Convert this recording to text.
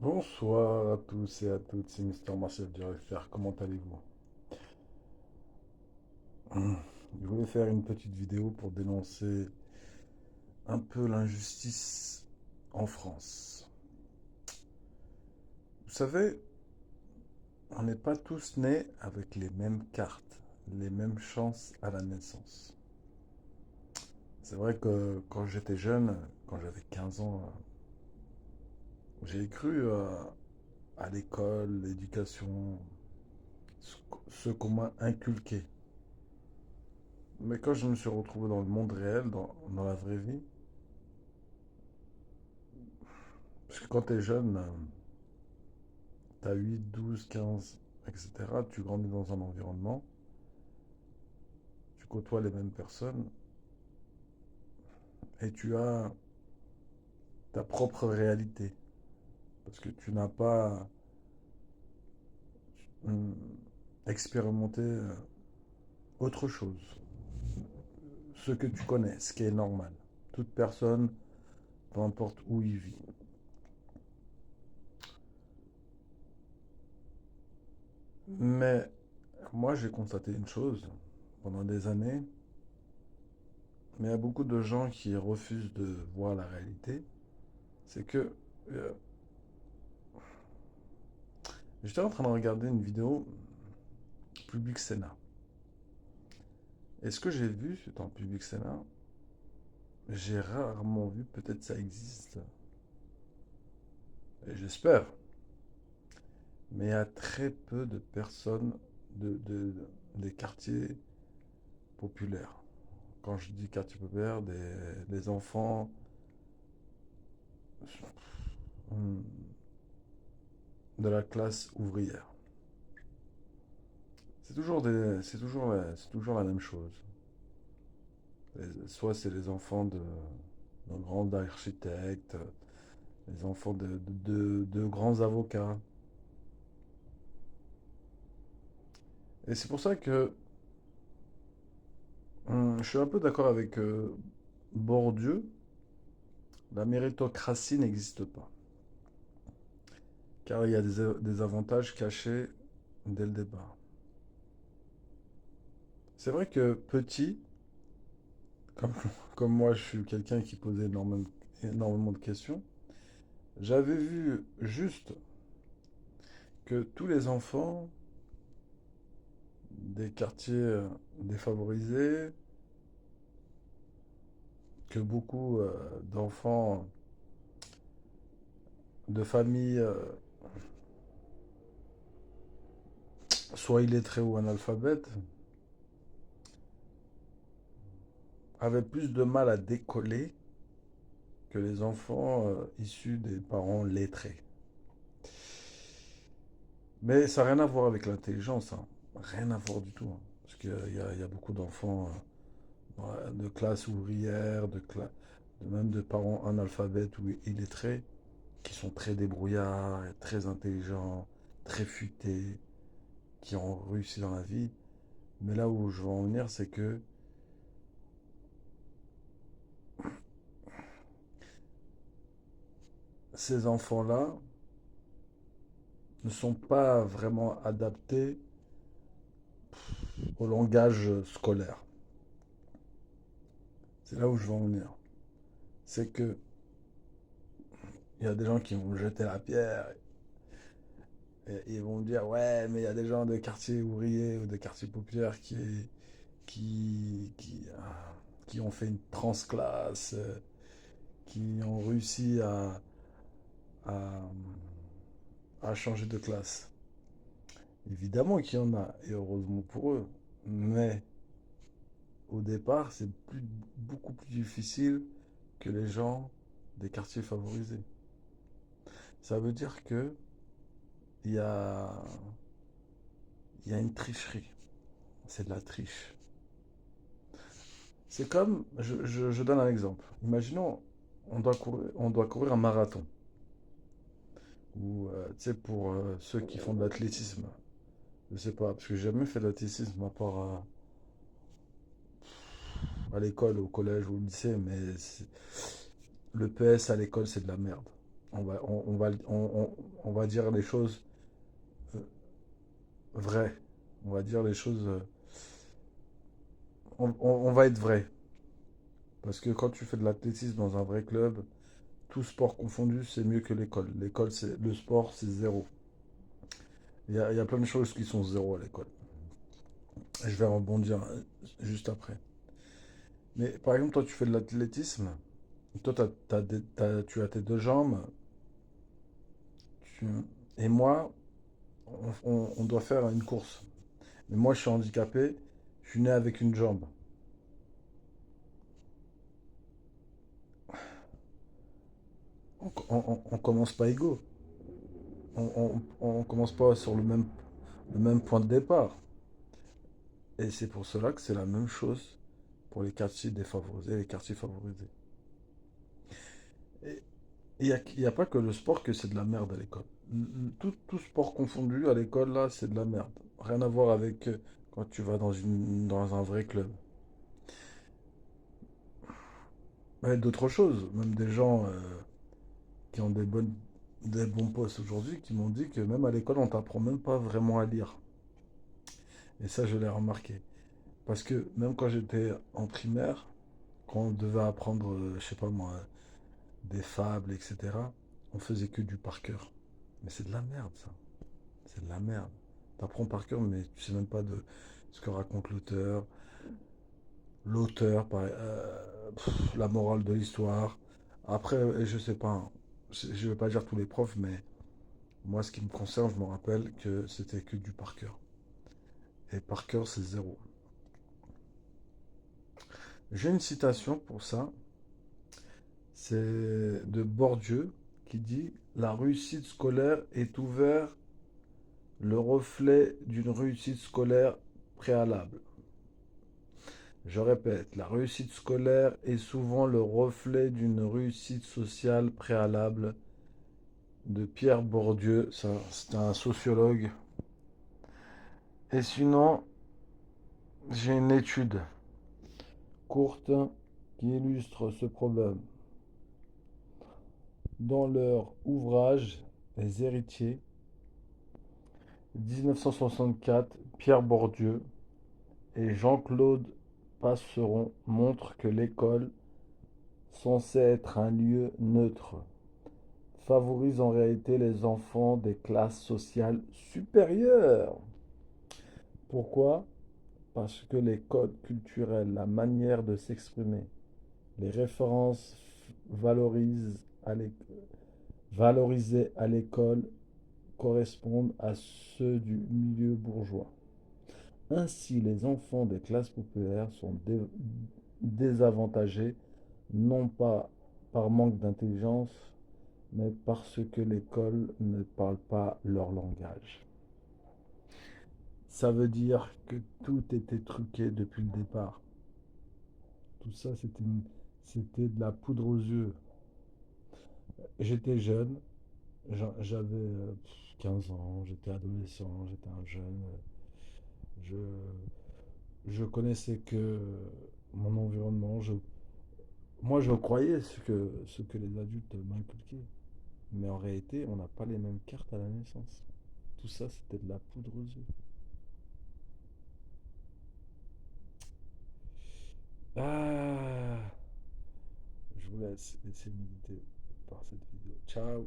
Bonsoir à tous et à toutes, c'est Mister Marcel du Réfère, comment allez-vous? Je voulais faire une petite vidéo pour dénoncer un peu l'injustice en France. Vous savez, on n'est pas tous nés avec les mêmes cartes, les mêmes chances à la naissance. C'est vrai que quand j'étais jeune, quand j'avais 15 ans, j'ai cru à l'école, l'éducation, ce qu'on m'a inculqué. Mais quand je me suis retrouvé dans le monde réel, dans la vraie vie, parce que quand tu es jeune, tu as 8, 12, 15, etc., tu grandis dans un environnement, tu côtoies les mêmes personnes et tu as ta propre réalité. Parce que tu n'as pas hum, expérimenté autre chose, ce que tu connais, ce qui est normal. Toute personne, peu importe où il vit. Mais moi, j'ai constaté une chose pendant des années, mais il y a beaucoup de gens qui refusent de voir la réalité, c'est que euh, j'étais en train de regarder une vidéo Public Sénat. Et ce que j'ai vu dans Public Sénat, j'ai rarement vu, peut-être ça existe, et j'espère, mais il y a très peu de personnes des quartiers populaires. Quand je dis quartier populaire, des enfants hum, de la classe ouvrière. C'est toujours la même chose. Soit c'est les enfants de grands architectes, les enfants de grands avocats. Et c'est pour ça que je suis un peu d'accord avec Bourdieu. La méritocratie n'existe pas. Car il y a des avantages cachés dès le départ. C'est vrai que petit, comme, comme moi je suis quelqu'un qui posait énormément de questions, j'avais vu juste que tous les enfants des quartiers défavorisés, que beaucoup d'enfants de familles soit illettrés ou analphabètes, avaient plus de mal à décoller que les enfants issus des parents lettrés. Mais ça n'a rien à voir avec l'intelligence, hein. Rien à voir du tout, hein. Parce qu'il y a beaucoup d'enfants de classe ouvrière, même de parents analphabètes ou illettrés, qui sont très débrouillards, et très intelligents, très futés, qui ont réussi dans la vie. Mais là où je veux en venir, c'est que ces enfants-là ne sont pas vraiment adaptés au langage scolaire. C'est là où je veux en venir. C'est que il y a des gens qui vont jeter la pierre et ils vont dire ouais, mais il y a des gens de quartiers ouvriers ou de quartiers populaires qui, qui ont fait une transclasse, qui ont réussi à, à changer de classe. Évidemment qu'il y en a, et heureusement pour eux. Mais au départ, beaucoup plus difficile que les gens des quartiers favorisés. Ça veut dire que il y a, il y a une tricherie. C'est de la triche. C'est comme, je donne un exemple. Imaginons, on doit courir un marathon. Ou, tu sais, pour ceux qui font de l'athlétisme. Je sais pas, parce que j'ai jamais fait de l'athlétisme à part à l'école, au collège ou au lycée, mais le PS à l'école, c'est de la merde. On va dire les choses euh, vraies. On va dire les choses. On va être vrai. Parce que quand tu fais de l'athlétisme dans un vrai club, tout sport confondu, c'est mieux que l'école. L'école, c'est le sport, c'est zéro. Il y a plein de choses qui sont zéro à l'école. Et je vais rebondir juste après. Mais par exemple, toi, tu fais de l'athlétisme. Toi, tu as tes deux jambes. tu- Et moi, on doit faire une course. Mais moi, je suis handicapé. Je suis né avec une jambe. On commence pas égaux. On commence pas sur le même point de départ. Et c'est pour cela que c'est la même chose pour les quartiers défavorisés et les quartiers favorisés. Et il y a pas que le sport que c'est de la merde à l'école. Tout sport confondu à l'école, là, c'est de la merde. Rien à voir avec quand tu vas dans un vrai club. Ouais, d'autres choses, même des gens qui ont des bons postes aujourd'hui qui m'ont dit que même à l'école, on t'apprend même pas vraiment à lire. Et ça, je l'ai remarqué. Parce que même quand j'étais en primaire, quand on devait apprendre, je sais pas moi, des fables, etc., on faisait que du par cœur. Mais c'est de la merde, ça. C'est de la merde. T'apprends par cœur, mais tu sais même pas de ce que raconte l'auteur, la morale de l'histoire. Après, je sais pas, hein. Je vais pas dire tous les profs, mais moi, ce qui me concerne, je me rappelle que c'était que du par cœur. Et par cœur, c'est zéro. J'ai une citation pour ça. C'est de Bourdieu qui dit: la réussite scolaire est ouvert le reflet d'une réussite scolaire préalable. Je répète, la réussite scolaire est souvent le reflet d'une réussite sociale préalable, de Pierre Bourdieu. C'est un sociologue. Et sinon, j'ai une étude courte qui illustre ce problème. Dans leur ouvrage Les héritiers, 1964, Pierre Bourdieu et Jean-Claude Passeron montrent que l'école, censée être un lieu neutre, favorise en réalité les enfants des classes sociales supérieures. Pourquoi? Parce que les codes culturels, la manière de s'exprimer, les références valorisées valorisées à l'école correspondent à ceux du milieu bourgeois. Ainsi, les enfants des classes populaires sont désavantagés, non pas par manque d'intelligence, mais parce que l'école ne parle pas leur langage. Ça veut dire que tout était truqué depuis le départ. Tout ça, c'était de la poudre aux yeux. J'étais jeune, j'avais 15 ans, j'étais adolescent, j'étais un jeune. Je, je connaissais que mon environnement. Moi, je croyais ce que les adultes m'inculquaient. Mais en réalité, on n'a pas les mêmes cartes à la naissance. Tout ça, c'était de la poudre aux yeux. Ah, je vous laisse méditer par cette vidéo. Ciao.